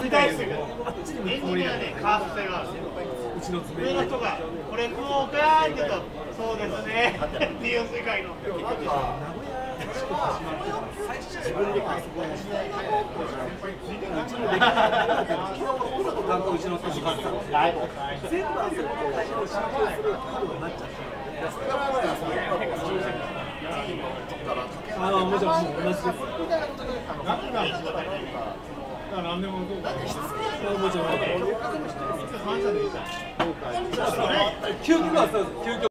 に対するエンジニアでカースト性があるんですよ。上の人がこれ食おうかーって言うとそうですねっていう世界の。自分で感想をしないから、うちのできない。昨日の担当うちの人に感想を全部あそこの会社を信用するカードになっちゃった。それからね、それからもちろん同じです。何でもどうか。もちろん。反射でいいじゃん。究極はそうです。究極。